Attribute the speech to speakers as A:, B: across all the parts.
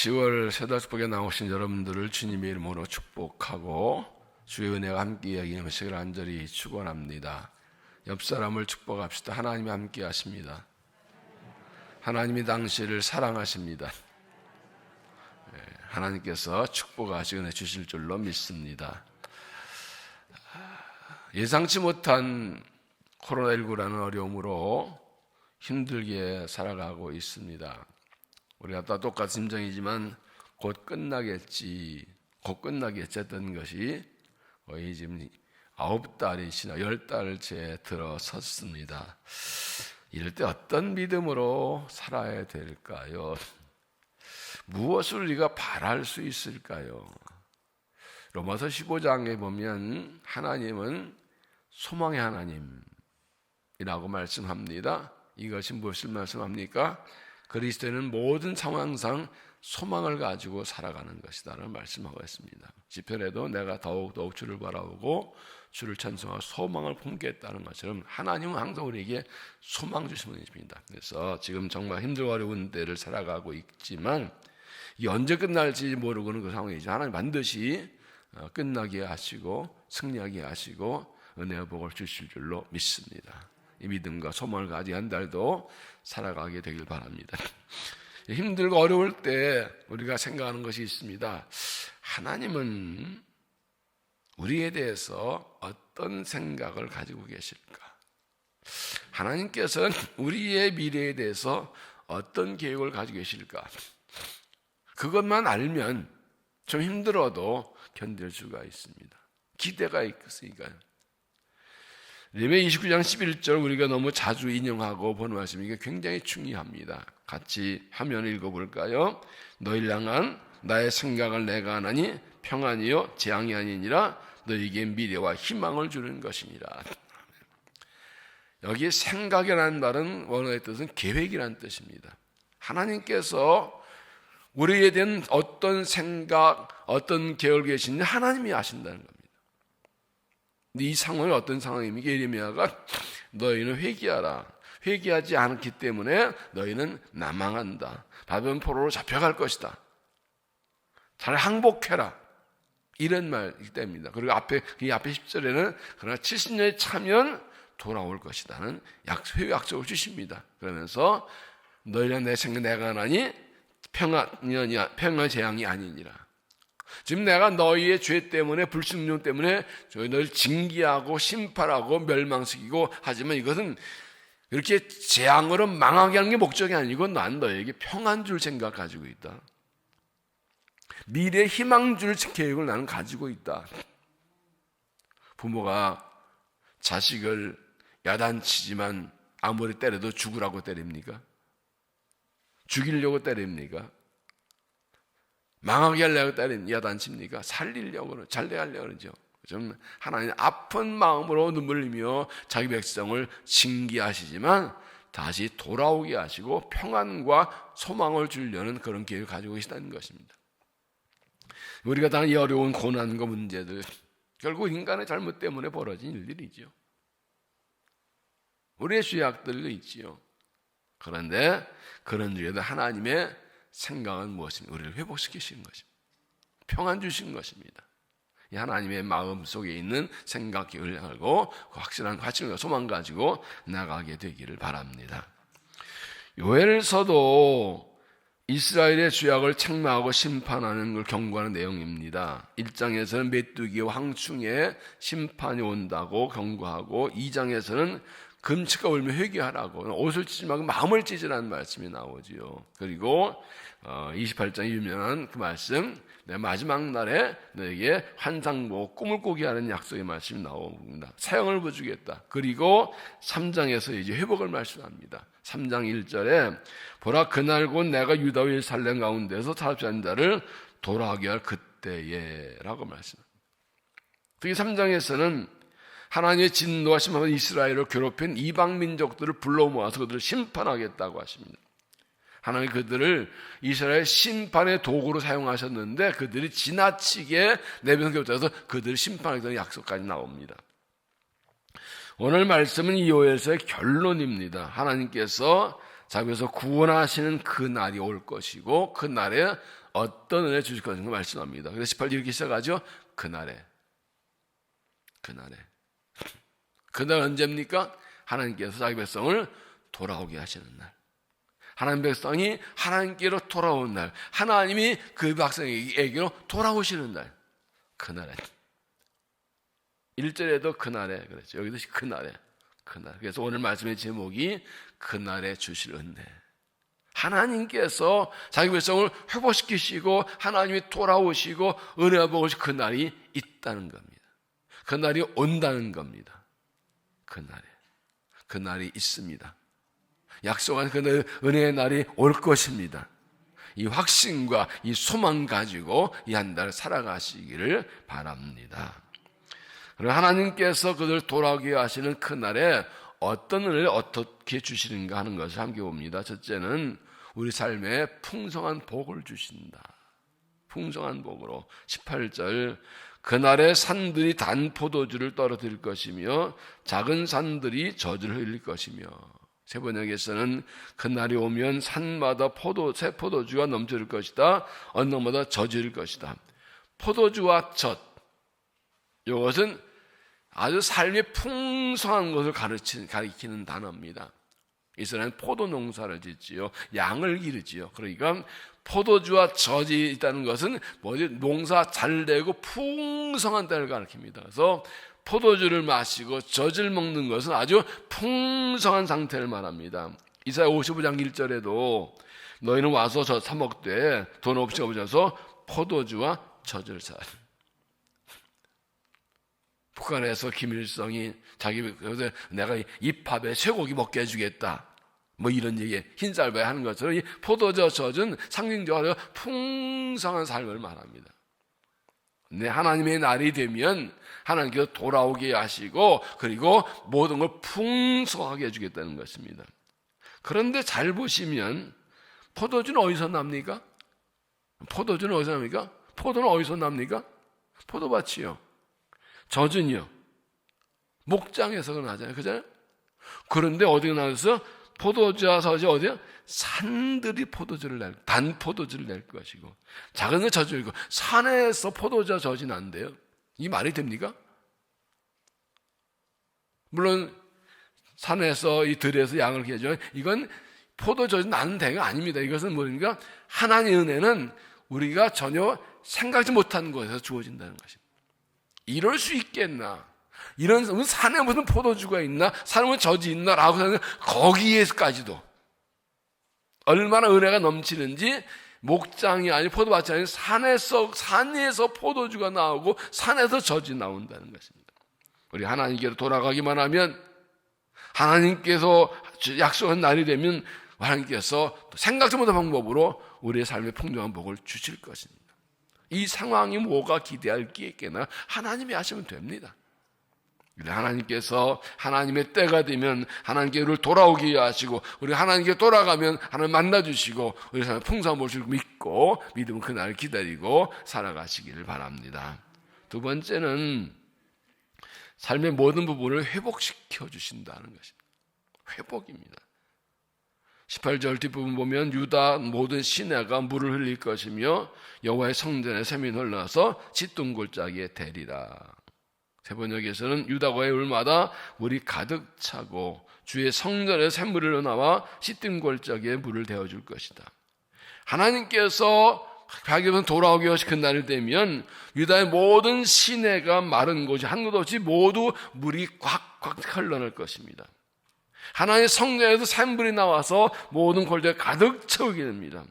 A: 10월 새달 축복에 나오신 여러분들을 주님의 이름으로 축복하고 주의 은혜가 함께 이야기하는 것을 간절히 축원합니다. 옆 사람을 축복합시다. 하나님이 함께 하십니다. 하나님이 당신을 사랑하십니다. 하나님께서 축복하시고 은혜 주실 줄로 믿습니다. 예상치 못한 코로나19라는 어려움으로 힘들게 살아가고 있습니다. 우리가 다 똑같은 심정이지만 곧 끝나겠지 했던 것이 거의 지금 9달이 지나 10달째 들어섰습니다. 이럴 때 어떤 믿음으로 살아야 될까요? 무엇을 우리가 바랄 수 있을까요? 로마서 15장에 보면 하나님은 소망의 하나님이라고 말씀합니다. 이것이 무엇을 말씀합니까? 그리스도는 모든 상황상 소망을 가지고 살아가는 것이다 라는 말씀하고 있습니다. 시편에도 내가 더욱 주를 바라보고 주를 찬송하고 소망을 품겠다는 것처럼 하나님은 항상 우리에게 소망 주시는 분이십니다. 그래서 지금 정말 힘들고 어려운 때를 살아가고 있지만 이 언제 끝날지 모르고는 그 상황이죠. 하나님 반드시 끝나게 하시고 승리하게 하시고 은혜의 복을 주실 줄로 믿습니다. 이 믿음과 소망을 가지고 한 달도 살아가게 되길 바랍니다. 힘들고 어려울 때 우리가 생각하는 것이 있습니다. 하나님은 우리에 대해서 어떤 생각을 가지고 계실까? 하나님께서는 우리의 미래에 대해서 어떤 계획을 가지고 계실까? 그것만 알면 좀 힘들어도 견딜 수가 있습니다. 기대가 있으니까요. 레위기 29장 11절 우리가 너무 자주 인용하고 보는 말씀이 이게 굉장히 중요합니다. 같이 화면을 읽어볼까요? 너희를 향한 나의 생각을 내가 하나니 평안이요 재앙이 아니니라 너희에게 미래와 희망을 주는 것이니라. 여기 생각이라는 말은 원어의 뜻은 계획이라는 뜻입니다. 하나님께서 우리에 대한 어떤 생각, 어떤 계획을 계시는지 하나님이 아신다는 겁니다. 이 상황이 어떤 상황입니까? 예레미야가 너희는 회개하라. 회개하지 않기 때문에 너희는 남망한다. 바벨론 포로로 잡혀갈 것이다. 잘 항복해라. 이런 말이기 때문입니다. 그리고 이 앞에 10절에는 그러나 70년이 차면 돌아올 것이다는 회개 약속을 주십니다. 그러면서 너희는 내 생각 내가 하나니 평화 재앙이 아니니라. 지금 내가 너희의 죄 때문에 불순종 때문에 너희를 징계하고 심판하고 멸망시키고 하지만 이것은 이렇게 재앙으로 망하게 하는 게 목적이 아니고 난 너희에게 평안 줄 생각 가지고 있다. 미래 희망 줄 계획을 나는 가지고 있다. 부모가 자식을 야단치지만 아무리 때려도 죽으라고 때립니까? 죽이려고 때립니까? 망하게 하려고 때린 야단칩니까? 살리려고 잘내하려고 그러죠. 좀 하나님 아픈 마음으로 눈물 흘리며 자기 백성을 징계하시지만 다시 돌아오게 하시고 평안과 소망을 주려는 그런 계획을 가지고 계시다는 것입니다. 우리가 당한 이 어려운 고난과 문제들 결국 인간의 잘못 때문에 벌어진 일들이죠. 우리의 죄악들도 있지요. 그런데 그런 중에도 하나님의 생각은 무엇입니까? 우리를 회복시키시는 것입니다. 평안 주신 것입니다. 이 하나님의 마음 속에 있는 생각 계획을 알고 확실한 화친과 소망 가지고 나가게 되기를 바랍니다. 요엘서도 이스라엘의 죄악을 책망하고 심판하는 걸 경고하는 내용입니다. 1장에서는 메뚜기와 황충의 심판이 온다고 경고하고 2장에서는 금치가 울며 회개하라고 옷을 찢지 말고 마음을 찢으라는 말씀이 나오지요. 그리고 28장에 유명한 그 말씀 내 마지막 날에 너에게 환상 보고 꿈을 꾸게 하는 약속의 말씀이 나옵니다. 사형을 부주겠다. 그리고 3장에서 이제 회복을 말씀합니다. 3장 1절에 보라 그날 곧 내가 유다와 예루살렘 가운데서 타락한 자를 돌아오게 할 그때에 라고 말씀합니다. 특히 3장에서는 하나님의 진노와 심판은 이스라엘을 괴롭힌 이방 민족들을 불러 모아서 그들을 심판하겠다고 하십니다. 하나님 그들을 이스라엘 심판의 도구로 사용하셨는데 그들이 지나치게 내변을 겹쳐서 그들을 심판하겠다는 약속까지 나옵니다. 오늘 말씀은 이 요엘서의 결론입니다. 하나님께서 자기에서 구원하시는 그 날이 올 것이고 그 날에 어떤 은혜 주실 것인가 말씀합니다. 그래서 18절 이렇게 시작하죠. 그날에 그날 언제입니까? 하나님께서 자기 백성을 돌아오게 하시는 날, 하나님 백성이 하나님께로 돌아온 날, 하나님이 그 백성에게로 돌아오시는 날, 그날에 1절에도 그날에 그랬죠. 여기도 그날에 그날. 그래서 오늘 말씀의 제목이 그날에 주실 은혜. 하나님께서 자기 백성을 회복시키시고 하나님이 돌아오시고 은혜와 복을 주실 그날이 있다는 겁니다. 그날이 온다는 겁니다. 그날이 있습니다. 약속한 그 은혜의 날이 올 것입니다. 이 확신과 이 소망 가지고 이 한 달 살아가시기를 바랍니다. 그리고 하나님께서 그들 돌아오게 하시는 그날에 어떤 은혜를 어떻게 주시는가 하는 것을 함께 봅니다. 첫째는 우리 삶에 풍성한 복을 주신다. 풍성한 복으로 18절 그날에 산들이 단 포도주를 떨어뜨릴 것이며 작은 산들이 젖을 흘릴 것이며, 세 번역에서는 그날이 오면 산마다 새 포도주가 넘칠 것이다. 언덕마다 젖을 것이다. 포도주와 젖, 이것은 아주 삶의 풍성한 것을 가리키는 단어입니다. 이스라엘은 포도 농사를 짓지요. 양을 기르지요. 그러니까 포도주와 젖이 있다는 것은 농사 잘 되고 풍성한 때를 가리킵니다. 그래서 포도주를 마시고 젖을 먹는 것은 아주 풍성한 상태를 말합니다. 이사야 55장 1절에도 너희는 와서 젖 사 먹되 돈 없이 오셔서 포도주와 젖을 사. 북한에서 김일성이 내가 이 밥에 쇠고기 먹게 해주겠다, 뭐 이런 얘기, 흰쌀밥에 하는 것처럼 이 포도주 젖은 상징적으로 풍성한 삶을 말합니다. 근데 하나님의 날이 되면 하나님께서 돌아오게 하시고 그리고 모든 걸 풍성하게 해주겠다는 것입니다. 그런데 잘 보시면 포도주는 어디서 납니까? 포도는 어디서 납니까? 포도밭이요. 젖은요, 목장에서 나잖아요. 그잖아요? 그런데 어디가 나와서 포도주와 젖이 어디요? 산들이 단 포도주를 낼 것이고, 작은 거 젖을 고 산에서 포도주와 젖이 난대요. 이 말이 됩니까? 물론, 산에서 이 들에서 양을 기르죠. 이건 포도젖이 나는 대가 아닙니다. 이것은 뭐니까? 하나님의 은혜는 우리가 전혀 생각지 못한 곳에서 주어진다는 것입니다. 이럴 수 있겠나? 이런 산에 무슨 포도주가 있나? 산에 무슨 젖이 있나? 라고 생각하면 거기에까지도 얼마나 은혜가 넘치는지, 목장이 아닌 포도밭이 아닌 산에서 포도주가 나오고 산에서 젖이 나온다는 것입니다. 우리 하나님께로 돌아가기만 하면, 하나님께서 약속한 날이 되면 하나님께서 생각지 못한 방법으로 우리의 삶의 풍성한 복을 주실 것입니다. 이 상황이 뭐가 기대할 게 있겠나? 하나님이 하시면 됩니다. 하나님께서 하나님의 때가 되면 하나님께로 돌아오게 하시고, 우리 하나님께 돌아가면 하나님 만나주시고 우리 삶의 풍성한 복을 믿고 믿음은 그날 기다리고 살아가시기를 바랍니다. 두 번째는 삶의 모든 부분을 회복시켜 주신다는 것입니다. 회복입니다. 18절 뒷부분 보면 유다 모든 시내가 물을 흘릴 것이며 여호와의 성전에 샘이 흘러서 짓둥골짜기에 대리라. 세 번역에서는 유다과의 울마다 물이 가득 차고 주의 성전에 샘물이 흘러나와 짓둥골짜기에 물을 데워줄 것이다. 하나님께서 자기는 돌아오게 하신 그날이 되면 유다의 모든 시내가 마른 곳이 한 곳 없이 모두 물이 꽉꽉 흘러날 것입니다. 하나님의 성전에도 샘물이 나와서 모든 골짜기가 가득 채우게 됩니다.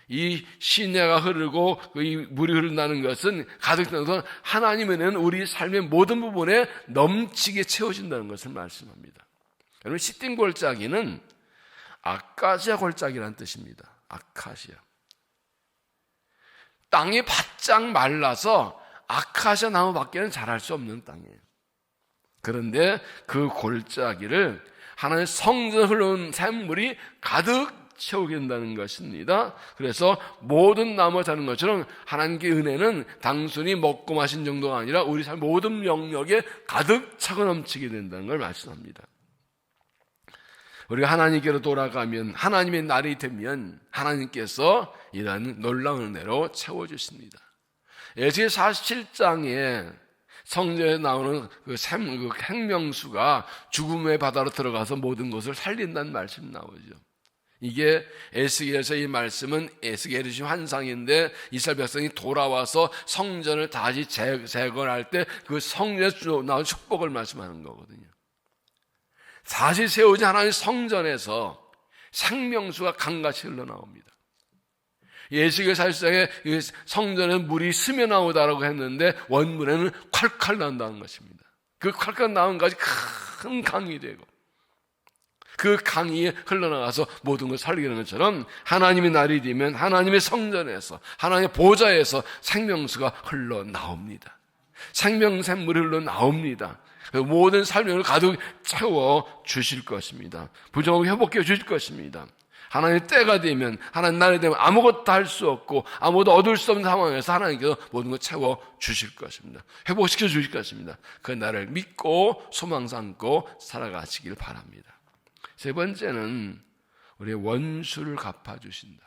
A: 이 시내가 흐르고 이 물이 흐르는 것은 가득 채워서 하나님은 우리 삶의 모든 부분에 넘치게 채워진다는 것을 말씀합니다. 여러분, 시딤 골짜기는 아카시아 골짜기라는 뜻입니다. 아카시아. 땅이 바짝 말라서 아카시아 나무밖에는 자랄 수 없는 땅이에요. 그런데 그 골짜기를 하나님의 성전에 흘러온 샘물이 가득 채우게 된다는 것입니다. 그래서 모든 나무가 자는 것처럼 하나님께 은혜는 단순히 먹고 마신 정도가 아니라 우리 삶 모든 영역에 가득 차고 넘치게 된다는 걸 말씀합니다. 우리가 하나님께로 돌아가면, 하나님의 날이 되면 하나님께서 이런 놀라운 은혜로 채워주십니다. 에스겔 47장에 성경에 나오는 그 생명수가 죽음의 바다로 들어가서 모든 것을 살린다는 말씀이 나오죠. 이게 에스겔에서 이 말씀은 에스겔이 주신 환상인데, 이스라엘 백성이 돌아와서 성전을 다시 재건할 때 그 성전에서 나온 축복을 말씀하는 거거든요. 다시 세워진 하나님의 성전에서 생명수가 강같이 흘러나옵니다. 에스겔 47장에 성전에 물이 스며 나오다라고 했는데 원문에는 콸콸 난다는 것입니다. 그 콸콸 나온 것이 큰 강이 되고 그 강이 흘러나가서 모든 걸 살리게 되는 것처럼 하나님의 날이 되면 하나님의 성전에서, 하나님의 보좌에서 생명수가 흘러나옵니다. 생명샘물이 흘러나옵니다. 모든 삶을 가득 채워 주실 것입니다. 부정을 회복해 주실 것입니다. 하나님의 때가 되면, 하나님 날이 되면 아무것도 할 수 없고 아무것도 얻을 수 없는 상황에서 하나님께서 모든 걸 채워 주실 것입니다. 회복시켜 주실 것입니다. 그 날을 믿고 소망 삼고 살아가시길 바랍니다. 세 번째는 우리의 원수를 갚아주신다.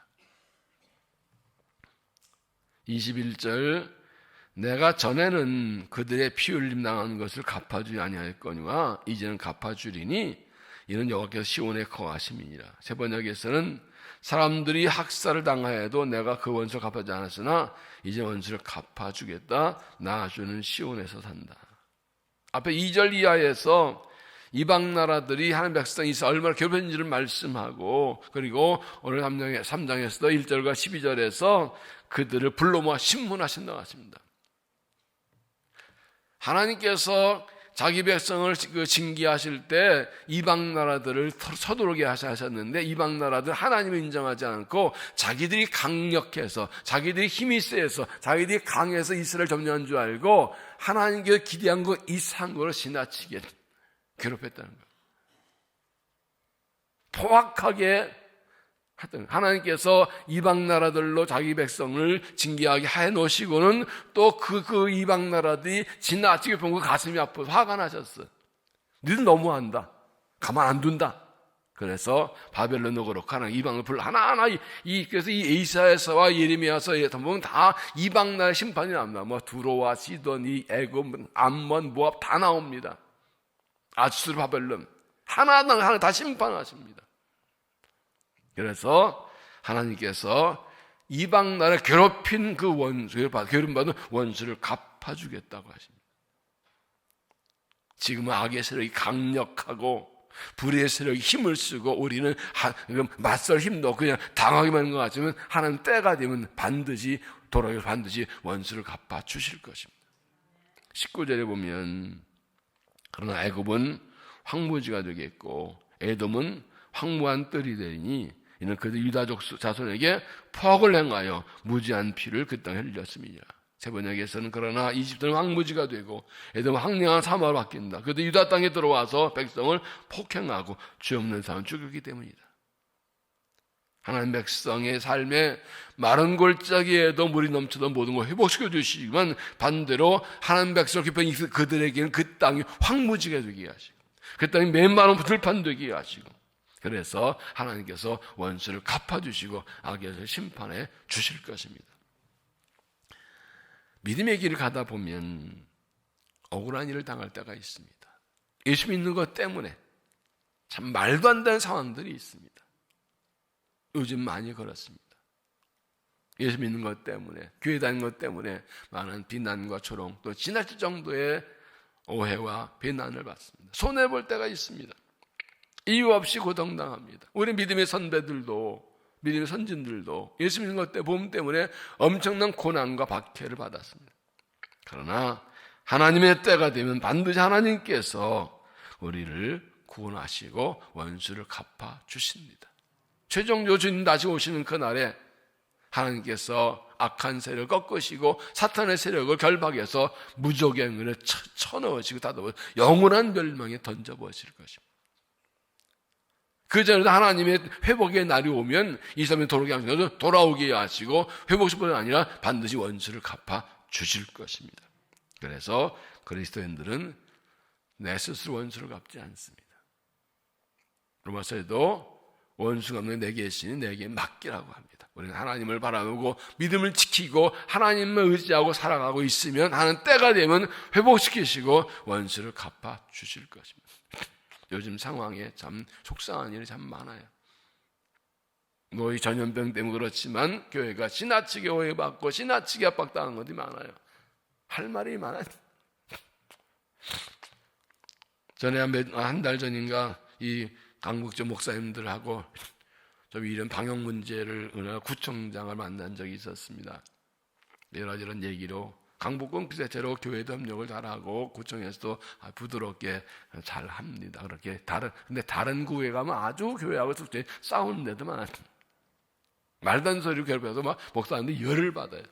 A: 21절, 내가 전에는 그들의 피 흘림 당한 것을 갚아주지 아니하였거니와 이제는 갚아주리니 이는 여호와께서 시온에 거하심이니라. 세 번역에서는 사람들이 학살을 당하여도 내가 그 원수를 갚아주지 않았으나 이제 원수를 갚아주겠다. 나 주는 시온에서 산다. 앞에 2절 이하에서 이방 나라들이 하나님 백성이 있어 얼마나 괴롭혔는지를 말씀하고, 그리고 오늘 3장에서도 1절과 12절에서 그들을 불러 모아 신문하신다고 하십니다. 하나님께서 자기 백성을 징계하실 때 이방 나라들을 서두르게 하셨는데, 이방 나라들 하나님을 인정하지 않고 자기들이 강력해서, 자기들이 힘이 세서, 자기들이 강해서 이스라엘 점령한 줄 알고 하나님께서 기대한 것 이상으로 지나치게 괴롭혔다는 것. 포악하게 하여튼 하나님께서 이방 나라들로 자기 백성을 징계하게 해놓으시고는 또 그 이방 나라들이 지나치게 본 거 가슴이 아파서 화가 나셨어. 너희들 너무한다. 가만 안 둔다. 그래서 바벨론도 그렇고 하나님 이방을 불러 하나하나 그래서 이 에이사야서와 예레미야서 보면 다 이방 나라 심판이 나옵니다. 뭐 두로와 시돈, 애굽, 암몬, 모압 다 나옵니다. 아수르, 바벨론 하나하나 다 심판하십니다. 그래서 하나님께서 이방 나라를 괴롭힌 그 원수를 괴롭받은 원수를 갚아주겠다고 하십니다. 지금은 악의 세력이 강력하고 불의의 세력이 힘을 쓰고 우리는 맞설 힘도 없고 그냥 당하기만 하는 것 같지만 하나님 때가 되면 반드시 돌아오셔서 반드시 원수를 갚아주실 것입니다. 19절에 보면 그러나 애굽은 황무지가 되겠고 에돔은 황무한 뜰이 되리니 이는 그들 유다족 자손에게 포악을 행하여 무지한 피를 그 땅에 흘렸음이니라. 세 번역에서는 그러나 이집트는 황무지가 되고 에돔은 황량한 사마로 바뀐다. 그들 유다 땅에 들어와서 백성을 폭행하고 죄 없는 사람 죽였기 때문이다. 하나님 백성의 삶에 마른 골짜기에도 물이 넘치던 모든 걸 회복시켜 주시지만 반대로 하나님 백성 깊은 그들에게는 그 땅이 황무지가 되게 하시고 그 땅이 맨마른 들판 되게 하시고, 그래서 하나님께서 원수를 갚아주시고 악에서 심판해 주실 것입니다. 믿음의 길을 가다 보면 억울한 일을 당할 때가 있습니다. 예수 믿는 것 때문에 참 말도 안 되는 상황들이 있습니다. 요즘 많이 그렇습니다. 예수 믿는 것 때문에, 교회 다니는 것 때문에 많은 비난과 조롱, 또 지나칠 정도의 오해와 비난을 받습니다. 손해볼 때가 있습니다. 이유 없이 고통당합니다. 우리 믿음의 선배들도, 믿음의 선진들도 예수 믿는 것 때문에 엄청난 고난과 박해를 받았습니다. 그러나 하나님의 때가 되면 반드시 하나님께서 우리를 구원하시고 원수를 갚아주십니다. 최종적으로 주님 다시 오시는 그날에 하나님께서 악한 세력을 꺾으시고 사탄의 세력을 결박해서 무적행을 쳐넣으시고 닫아버려 영원한 멸망에 던져버리실 것입니다. 그 전에도 하나님의 회복의 날이 오면 이 사람이 돌아오게 하시고 회복뿐 아니라 반드시 원수를 갚아주실 것입니다. 그래서 그리스도인들은 내 스스로 원수를 갚지 않습니다. 로마서에도 원수가 없는 내 계시니 내게 맡기라고 합니다. 우리는 하나님을 바라보고 믿음을 지키고 하나님을 의지하고 살아가고 있으면 하는 때가 되면 회복시키시고 원수를 갚아 주실 것입니다. 요즘 상황에 참 속상한 일이 참 많아요. 이 전염병 때문에 그렇지만 교회가 지나치게 오해받고 지나치게 압박당한 것이 많아요. 할 말이 많아요. 전에 한 달 전인가 이 강북적 목사님들하고 좀 이런 방역 문제를 구청장을 만난 적이 있었습니다. 이런 얘기로 강북군 대체로 교회도 협력을 잘하고 구청에서도 부드럽게 잘 합니다. 그렇게 근데 다른 구에 가면 아주 교회하고 싸우는 데도 많아요. 말도 안 소리를 괴롭혀서 막 목사님들이 열을 받아요.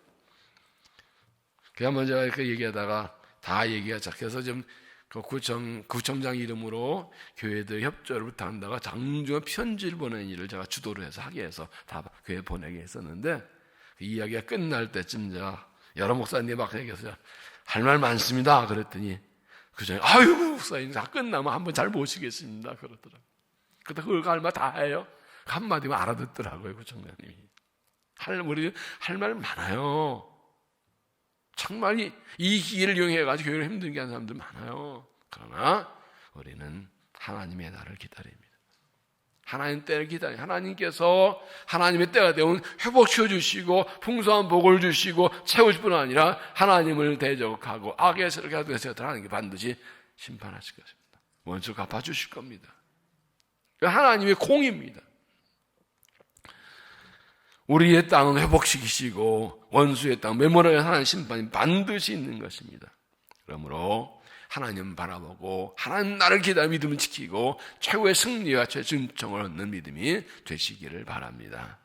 A: 그래서 제가 이렇게 얘기하다가 다 얘기가 작해서 좀 그 구청장 이름으로 교회들 협조를 부탁한다가 장중에 편지를 보내는 일을 제가 주도를 해서 하게 해서 다 교회 보내게 했었는데 그 이야기가 끝날 때쯤 제가 여러 목사님이 막 얘기해서 할 말 많습니다. 그랬더니 그 전에 아유 목사님 다 끝나면 한번 잘 모시겠습니다. 그러더라고요. 그때 그걸 할 말 다 해요. 한마디만 알아듣더라고요. 구청장님이. 우리 할 말 많아요. 정말 이 기회를 이용해가지고 교회를 힘들게 하는 사람들 많아요. 그러나 우리는 하나님의 날을 기다립니다. 하나님 때를 기다려요. 하나님께서 하나님의 때가 되면 회복시켜 주시고 풍성한 복을 주시고 채우실 뿐 아니라 하나님을 대적하고 악의 세력을 가지고 있는 것을 하나님께 반드시 심판하실 것입니다. 원수 갚아주실 겁니다. 하나님의 공입니다. 우리의 땅은 회복시키시고 원수의 땅 메모를 하는 심판이 반드시 있는 것입니다. 그러므로 하나님 바라보고 하나님 나를 기다려 믿음을 지키고 최고의 승리와 최준청을 얻는 믿음이 되시기를 바랍니다.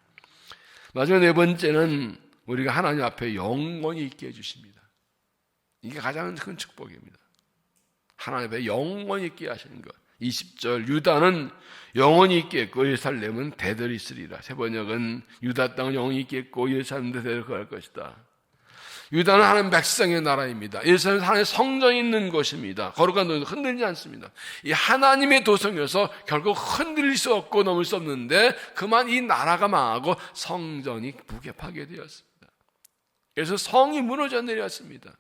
A: 마지막 네 번째는 우리가 하나님 앞에 영원히 있게 해주십니다. 이게 가장 큰 축복입니다. 하나님 앞에 영원히 있게 하시는 것. 20절 유다는 영원히 있겠고 예루살렘은 대대로 있으리라. 세번역은 유다 땅은 영원히 있겠고 예루살렘도 대대로 거할 것이다. 유다는 하나님 백성의 나라입니다. 예루살렘은 하나님의 성전이 있는 곳입니다. 거룩한 도성이 흔들리지 않습니다. 이 하나님의 도성이어서 결국 흔들릴 수 없고 넘을 수 없는데 그만 이 나라가 망하고 성전이 파괴되었습니다. 그래서 성이 무너져 내렸습니다.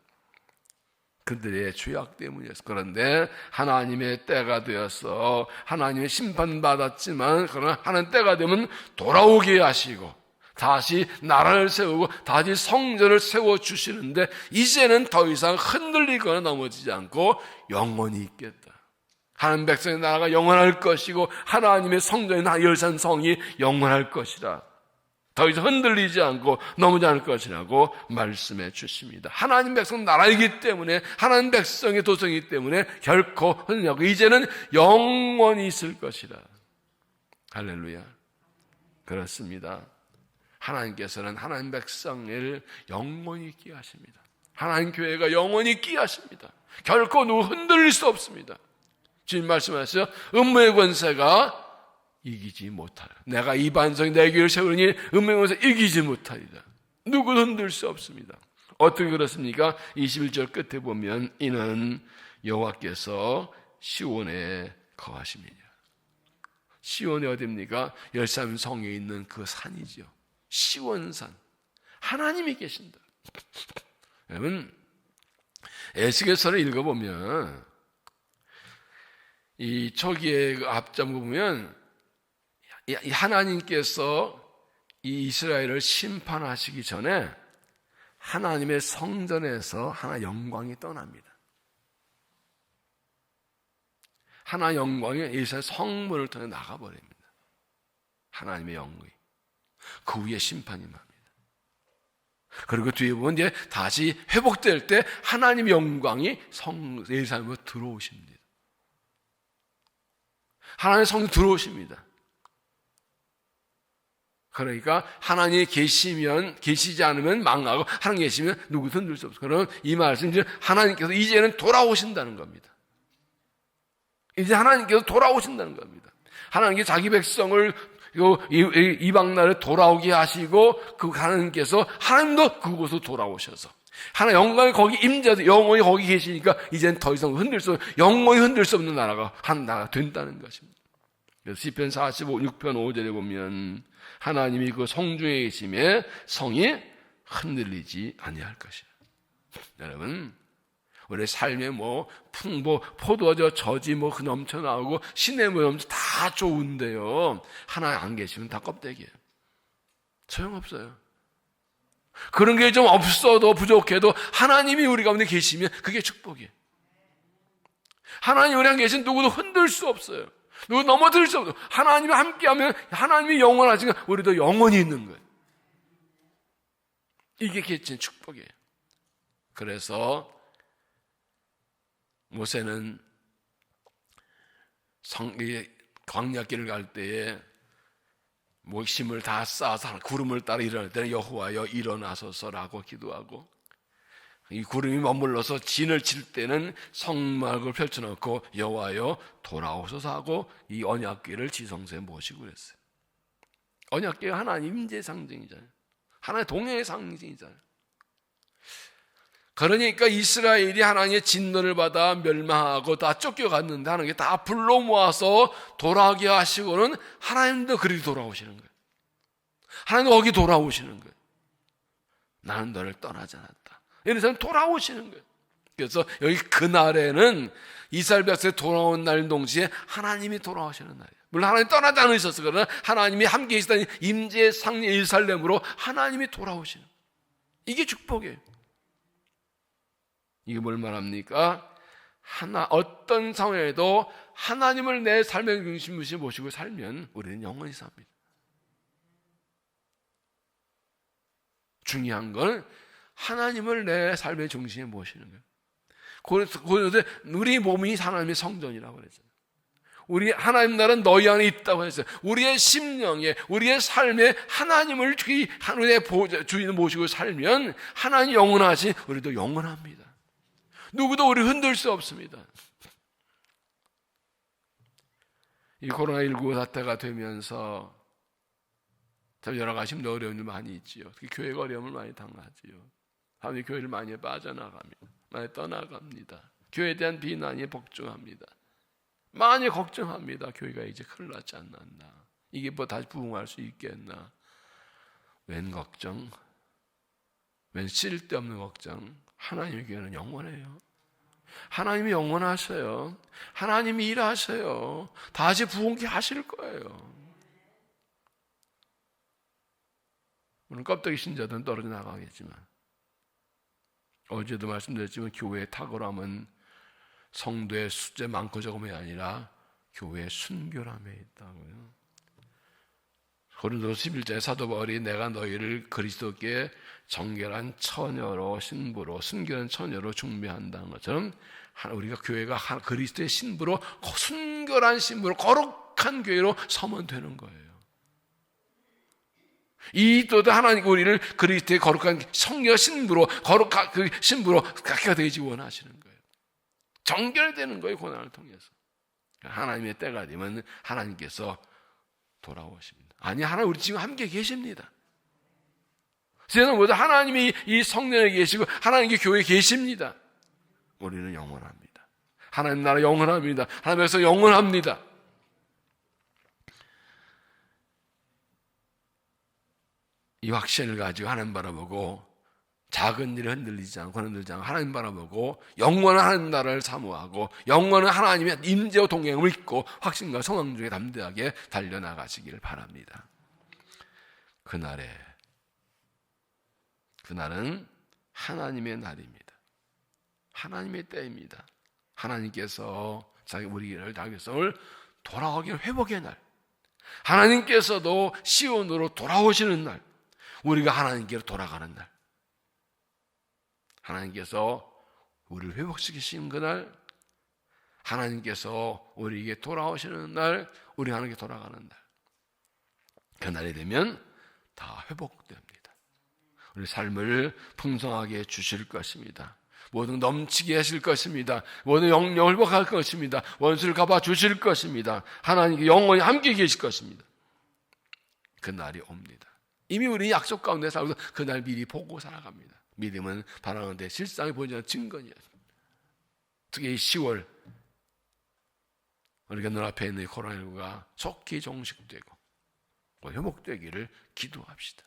A: 그들의 죄악 때문이었어요. 그런데 하나님의 때가 되어서 하나님의 심판받았지만 그러나 하나님 때가 되면 돌아오게 하시고 다시 나라를 세우고 다시 성전을 세워주시는데 이제는 더 이상 흔들리거나 넘어지지 않고 영원히 있겠다. 하나님 백성의 나라가 영원할 것이고 하나님의 성전인 예루살렘 성이 영원할 것이다. 더 이상 흔들리지 않고 넘어지지 않을 것이라고 말씀해 주십니다. 하나님 백성 나라이기 때문에 하나님 백성의 도성이기 때문에 결코 흔들리지 않고 이제는 영원히 있을 것이다. 할렐루야. 그렇습니다. 하나님께서는 하나님 백성을 영원히 있게 하십니다. 하나님 교회가 영원히 있게 하십니다. 결코 누구 흔들릴 수 없습니다. 주님 말씀하셨어요. 음모의 권세가 이기지 못하라. 내가 이 반석이 내 교회를 세우니 음모의 권세가 이기지 못하리라. 누구도 흔들 수 없습니다. 어떻게 그렇습니까? 21절 끝에 보면 이는 여호와께서 시온에 거하십니다. 시온이 어디입니까? 예루살렘 성에 있는 그 산이죠. 시온산. 하나님이 계신다. 여러분 에스겔서를 읽어보면 이 초기의 앞장을 보면 하나님께서 이 이스라엘을 심판하시기 전에 하나님의 성전에서 하나 영광이 떠납니다. 하나 영광이 이스라엘 성문을 통해 나가버립니다. 하나님의 영광이. 그 위에 심판이 납니다. 그리고 뒤에 보면 이제 다시 회복될 때 하나님의 영광이 예루살렘으로 들어오십니다. 하나님의 성전 들어오십니다. 그러니까 하나님이 계시지 않으면 망하고 하나님 계시면 누구도 흔들 수 없어요. 그럼 이 말씀은 하나님께서 이제는 돌아오신다는 겁니다. 이제 하나님께서 돌아오신다는 겁니다. 하나님께서 자기 백성을 이방 나라에 돌아오게 하시고 그 하나님께서 하나님도 그곳으로 돌아오셔서 하나님 영광이 거기 임재해서 영원히 거기 계시니까 이제는 더 이상 영원히 흔들 수 없는 나라가 한 나라가 된다는 것입니다. 시편 46편 5절에 보면 하나님이 그 성중에 계심에 성이 흔들리지 아니할 것이야. 여러분, 우리 삶에 풍부, 포도주 젖이 넘쳐 나오고 시냇물 넘쳐 다 좋은데요, 하나 안 계시면 다 껍데기예요. 소용없어요. 그런 게 좀 없어도 부족해도 하나님이 우리 가운데 계시면 그게 축복이에요. 하나님 우리 안에 계신 누구도 흔들 수 없어요. 누구 넘어뜨릴 수 없어요. 하나님이 함께하면 하나님이 영원하시니까 우리도 영원히 있는 거예요. 이게 계신 축복이에요. 그래서 모세는 광야길을 갈 때에 힘을 다 쌓아서 구름을 따라 일어날 때는 여호와여 일어나소서라고 기도하고, 이 구름이 머물러서 진을 칠 때는 성막을 펼쳐놓고 여호와여 돌아오소서 하고 이 언약궤를 지성소에 모시고 그랬어요. 언약궤가 하나님 임재의 상징이잖아요. 하나님의 동행의 상징이잖아요. 그러니까 이스라엘이 하나님의 진노를 받아 멸망하고 다 쫓겨갔는데 하나님께 다 불러 모아서 돌아오게 하시고는 하나님도 그리 돌아오시는 거예요. 하나님도 거기 돌아오시는 거예요. 나는 너를 떠나지 않았다. 이래서 돌아오시는 거예요. 그래서 여기 그날에는 이스라엘 백성이 돌아온 날 동시에 하나님이 돌아오시는 날이에요. 물론 하나님 떠나지 않으셨어. 그러나 하나님이 함께 계시다는 임재의 상례 예루살렘으로 하나님이 돌아오시는 거예요. 이게 축복이에요. 이게 뭘 말합니까? 어떤 상황에도 하나님을 내 삶의 중심으로 모시고 살면 우리는 영원히 삽니다. 중요한 건 하나님을 내 삶의 중심에 모시는 거예요. 그래서 우리 몸이 하나님의 성전이라고 그랬어요. 우리 하나님 나라는 너희 안에 있다고 했어요. 우리의 심령에, 우리의 삶에 하나님을 하나님의 주인을 모시고 살면 하나님 영원하신 우리도 영원합니다. 누구도 우리 흔들 수 없습니다. 이 코로나19 사태가 되면서 참 여러 가지 힘든 어려움이 많이 있지요. 특히 교회가 어려움을 많이 당하지요. 사람들이 교회를 많이 빠져나갑니다. 많이 떠나갑니다. 교회에 대한 비난이 복종합니다. 많이 걱정합니다. 교회가 이제 큰일 났지 않았나. 이게 다시 부흥할 수 있겠나. 웬 걱정? 웬 쓸데없는 걱정? 하나님의 교회는 영원해요. 하나님이 영원하세요. 하나님이 일하세요. 다시 부흥케 하실 거예요. 물론 껍데기 신자들은 떨어져 나가겠지만, 어제도 말씀드렸지만 교회의 탁월함은 성도의 숫자 많고 적음이 아니라 교회의 순결함에 있다고요. 고린도서 11장에 사도 바울이 내가 너희를 그리스도께 정결한 처녀로 신부로 순결한 처녀로 중매한다는 것처럼 우리가 교회가 그리스도의 신부로 순결한 신부로 거룩한 교회로 서면 되는 거예요. 이 또한 하나님 우리를 그리스도의 거룩한 성령 신부로 거룩한 그 신부로 갖게 되지 원하시는 거예요. 정결되는 거예요. 고난을 통해서. 하나님의 때가 되면 하나님께서 돌아오십니다. 아니, 하나님 우리 지금 함께 계십니다. 세상보다 하나님이 이 성령에 계시고 하나님께 교회에 계십니다. 우리는 영원합니다. 하나님 나라 영원합니다. 하나님께서 영원합니다. 이 확신을 가지고 하나님 바라보고 작은 일에 흔들리지 않고 하나님 바라보고 영원한 하나님 나라를 사모하고 영원한 하나님의 임재와 동행을 믿고 확신과 소망 중에 담대하게 달려나가시기를 바랍니다. 그날은 하나님의 날입니다. 하나님의 때입니다. 하나님께서 우리를 자기성을 돌아오기를 회복의 날, 하나님께서도 시온으로 돌아오시는 날, 우리가 하나님께로 돌아가는 날, 하나님께서 우리를 회복시키시는 그날, 하나님께서 우리에게 돌아오시는 날, 우리 하나님께 돌아가는 날, 그날이 되면 다 회복됩니다. 우리 삶을 풍성하게 주실 것입니다. 모든 넘치게 하실 것입니다. 모든 영역을 회복할 것입니다. 원수를 갚아 주실 것입니다. 하나님께 영원히 함께 계실 것입니다. 그날이 옵니다. 이미 우리 약속 가운데 살아서 그날 미리 보고 살아갑니다. 믿음은 바라는데 실상이 보이지 않는 증거니에요. 특히 10월 우리가 눈앞에 있는 코로나19가 속히 종식되고 회복되기를 기도합시다.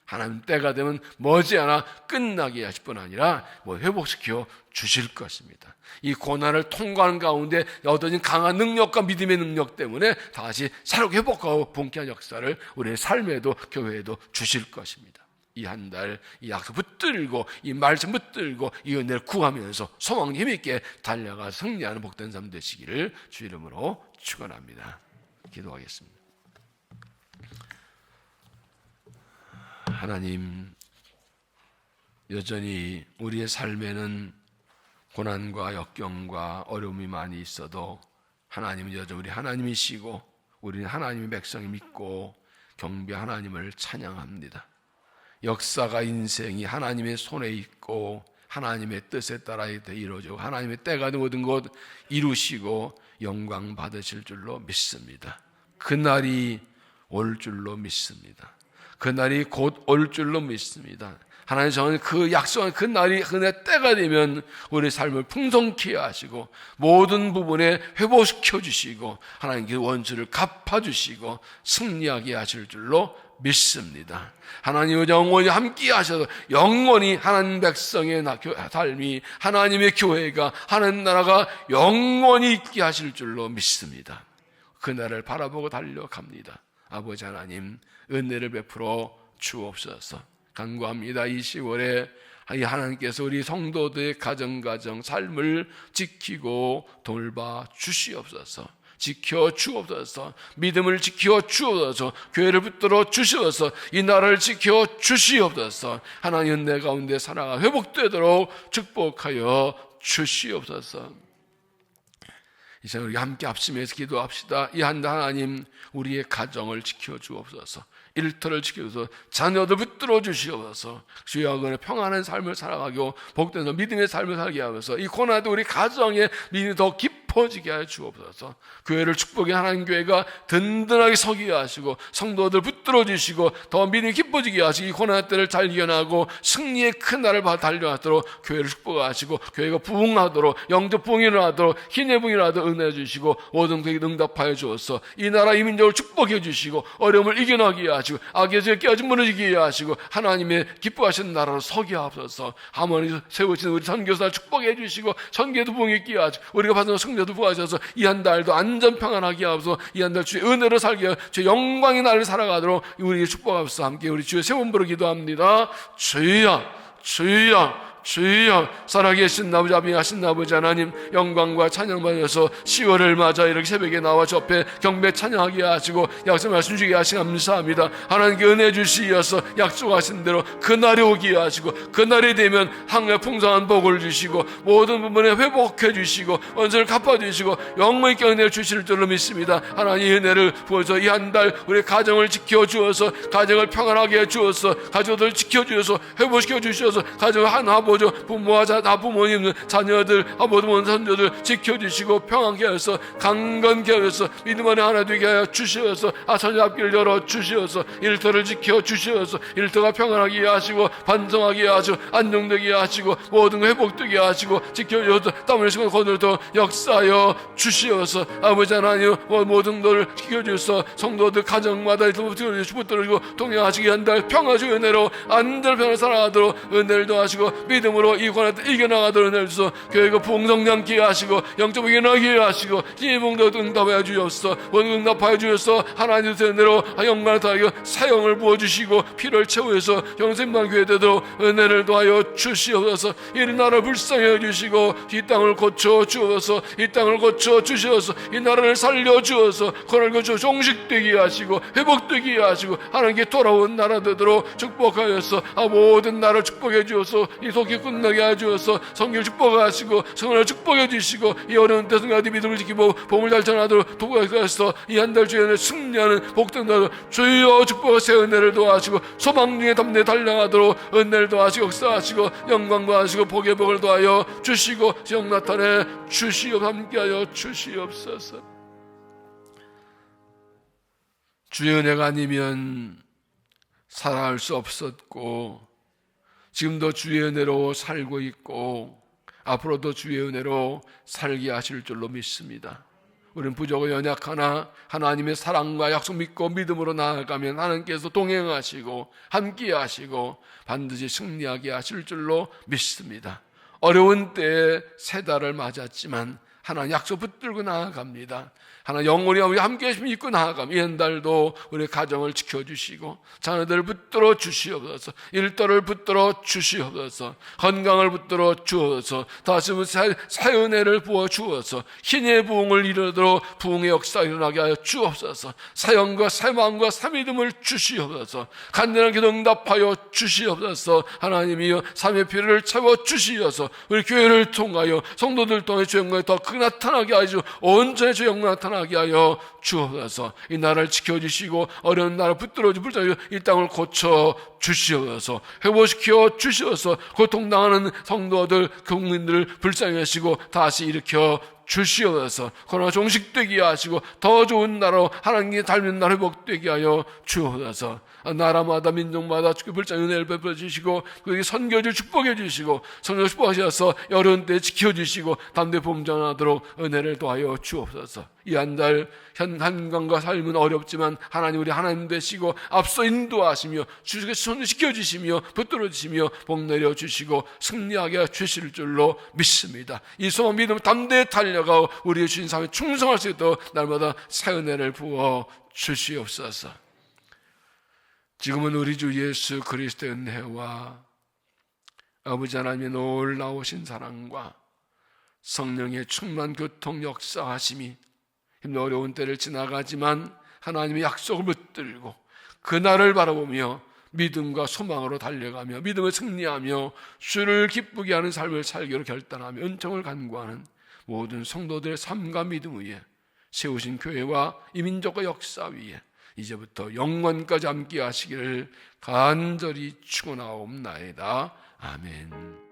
A: 하나님 때가 되면 머지않아 끝나게 하실 뿐 아니라 회복시켜 주실 것입니다. 이 고난을 통과하는 가운데 얻어진 강한 능력과 믿음의 능력 때문에 다시 새롭게 회복하고 본쾌한 역사를 우리의 삶에도 교회에도 주실 것입니다. 이 한 달 이 약속 붙들고 이 말씀 붙들고 이 은혜를 구하면서 소망 힘있게 달려가 승리하는 복된 삶 되시기를 주 이름으로 축원합니다. 기도하겠습니다. 하나님, 여전히 우리의 삶에는 고난과 역경과 어려움이 많이 있어도 하나님은 여전히 우리 하나님이시고 우리는 하나님의 백성이 믿고 경배 하나님을 찬양합니다. 역사가 인생이 하나님의 손에 있고 하나님의 뜻에 따라 이루어지고 하나님의 때가 모든 것 이루시고 영광 받으실 줄로 믿습니다. 그날이 올 줄로 믿습니다. 그날이 곧 올 줄로 믿습니다. 하나님 정한 그 약속한 그 날이 그날 때가 되면 우리 삶을 풍성케 하시고 모든 부분에 회복시켜 주시고 하나님 그 원수를 갚아주시고 승리하게 하실 줄로 믿습니다. 하나님의 영원히 함께 하셔서 영원히 하나님 백성의 삶이 하나님의 교회가 하나님 나라가 영원히 있게 하실 줄로 믿습니다. 그날을 바라보고 달려갑니다. 아버지 하나님 은혜를 베풀어 주옵소서. 간구합니다. 이 10월에 하나님께서 우리 성도들의 가정 삶을 지키고 돌봐 주시옵소서. 지켜 주옵소서. 믿음을 지켜 주옵소서. 교회를 붙들어 주시옵소서. 이 나라를 지켜 주시옵소서. 하나님 은혜 가운데 살아가 회복되도록 축복하여 주시옵소서. 이 시간 우리 함께 합심해서 기도합시다. 이 한 달 하나님 우리의 가정을 지켜 주옵소서. 일터를 지켜서 자녀들 붙들어 주시옵소서. 주여 그의 평안한 삶을 살아가고 복된 믿음의 삶을 살게 하면서 이 고난도 우리 가정에 믿음이 더 깊어지게 하여 주옵소서. 교회를 축복의 하나님 교회가 든든하게 서게 하시고 성도들 붙들어 주시고 더 믿음이 깊어지게 하시고 이 고난 때를 잘 이겨나고 승리의 큰 날을 달려가도록 교회를 축복하시고 교회가 부흥하도록 영적 부흥이 일어나도록 힘의 부흥이 일어나도록 은혜 주시고 모든 것에 응답하여 주옵소서. 이 나라 이 민족을 축복해 주시고 어려움을 이겨나게 하시고 악에서 깨어진 무너지게 하시고 하나님의 기뻐하시는 나라로 서게 하옵소서. 하모니 세우신 우리 선교사 축복해 주시고 선교도 부흥이 있게 하시고 우리가 받은 성도도 부하셔서 이 한 달도 안전 평안하게 하옵소서. 이 한 달 주의 은혜로 살게 하여 주의 영광의 날을 살아가도록 우리 축복하옵소서. 함께 우리 주의 세원부로 기도합니다. 주여 주여 주여 살아계신 아버지 아비하신 아버지 하나님 영광과 찬양 받으셔서 10월을 맞아 이렇게 새벽에 나와 저 앞에 경배 찬양하게 하시고 약속 말씀 주게 하시 감사합니다. 하나님께 은혜 주시어서 약속하신 대로 그날이 오게 하시고 그날이 되면 항해 풍성한 복을 주시고 모든 부분에 회복해 주시고 원수를 갚아주시고 영광의 은혜를 주실 줄로 믿습니다. 하나님의 은혜를 부어서 이 한 달 우리 가정을 지켜주어서 가정을 평안하게 해주어서 가족들 지켜주어서 회복시켜 주셔서 가정을 하나 부모와 부모님 자녀들 모든 선조들 지켜주시고 평안케 하여서 강건케 하여서 믿음 안에 하나 되게 하여 주시어서 자녀 앞길 열어 주시어서 일터를 지켜 주시어서 일터가 평안하게 하시고 반성하게 하시고 안정되게 하시고 모든 회복되게 하시고 지켜주어서 땀 흘리시고 거들도 역사하여 주시어서 아버지 하나님 모든 것을 지켜주셔서 성도들 가정마다 붙들어주시고 동행하시게 한달 평화주 은혜로 안전평안을 살아가도록 은혜를 더하시고 믿음으로 이 고난을 이겨나가도록 은혜를 주셔서 교회가 부흥성장케 하시고 영적으로 이겨나게 하시고 희망도 응답하여 주셔서 응답하여 주셔서 하나님의 은혜로 영광을 더하여 사형을 부어주시고 피를 채우셔서 영생만 교회 되도록 은혜를 더하여 주시옵소서. 이 나라를 불쌍히 주시고 이 땅을 고쳐 주셔서 이 땅을 고쳐 주셔서 이 나라를 살려 주셔서 고난을 고쳐 종식되게 하시고 회복되게 하시고 하나님께 돌아온 나라 되도록 축복하여서 모든 나라를 축복해 주셔서 이 속이 끝나게 해주셔서 성경을 축복하시고 성을 축복해 주시고 이 어려운 때 성경의 믿음을 지키고 복을 잘 전하도록 도와주셔서 이 한 달 주에 승리하는 복된 날 주여 축복하세요. 은혜를 도와주시고 소망 중에 담대 달려가도록 은혜를 도와주시고 역사하시고 영광 도와주시고 복의 복을 도하여 주시고 영 나타내 주시옵 함께하여 주시옵소서. 주의 은혜가 아니면 살아갈 수 없었고 지금도 주의 은혜로 살고 있고 앞으로도 주의 은혜로 살게 하실 줄로 믿습니다. 우리는 부족하고 연약하나 하나님의 사랑과 약속 믿고 믿음으로 나아가면 하나님께서 동행하시고 함께 하시고 반드시 승리하게 하실 줄로 믿습니다. 어려운 때에 세 달을 맞았지만 하나님 약속 붙들고 나아갑니다. 하나님 영원히 우리 함께 하시면 믿고 나아갑니다. 이한 달도 우리 가정을 지켜주시고 자녀들을 붙들어 주시옵소서. 일터를 붙들어 주시옵소서. 건강을 붙들어 주옵소서. 다시 새 은혜를 부어 주옵소서. 힘의 부흥을 이루도록 부흥의 역사 일어나게 하여 주옵소서. 새 영과 새 마음과 새 믿음을 주시옵소서. 간절한 기도 응답하여 주시옵소서. 하나님이여 삶의 필요를 채워 주시옵소서. 우리 교회를 통하여 성도들 통해 주의 영광이 더 크게 나타나게 하시고 온전히 주의 영광이 나타나게 하여 주옵소서. 이 나라를 지켜주시고 어려운 나라 붙들어 주시고 이 땅을 고쳐 주시옵소서. 회복시켜 주시옵소서. 고통당하는 성도들 국민들을 불쌍히 하시고 다시 일으켜 주시옵소서. 코로나 종식되게 하시고 더 좋은 나라로 하나님께 닮은 나라 회복되게 하여 주옵소서. 나라마다 민족마다 주께 불쌍히 은혜를 베풀어 주시고 그에게 선교주 축복해 주시고 성령 축복하셔서 어려운 때 지켜주시고 담대 범전하도록 은혜를 도하여 주옵소서. 이 한 달 한강과 삶은 어렵지만 하나님 우리 하나님 되시고 앞서 인도하시며 주께 손시켜 주시며 붙들어 주시며 복 내려 주시고 승리하게 주실 줄로 믿습니다. 이 소망 믿음 담대히 달려가 우리의 주신 삶에 충성할 수 있도록 날마다 새 은혜를 부어 주시옵소서. 지금은 우리 주 예수 그리스도의 은혜와 아버지 하나님의 놀라우신 사랑과 성령의 충만 교통 역사하심이 힘든 어려운 때를 지나가지만 하나님의 약속을 붙들고 그날을 바라보며 믿음과 소망으로 달려가며 믿음을 승리하며 주를 기쁘게 하는 삶을 살기로 결단하며 은총을 간구하는 모든 성도들의 삶과 믿음 위에 세우신 교회와 이 민족과 역사 위에 이제부터 영원까지 함께 하시기를 간절히 축원하옵나이다. 아멘.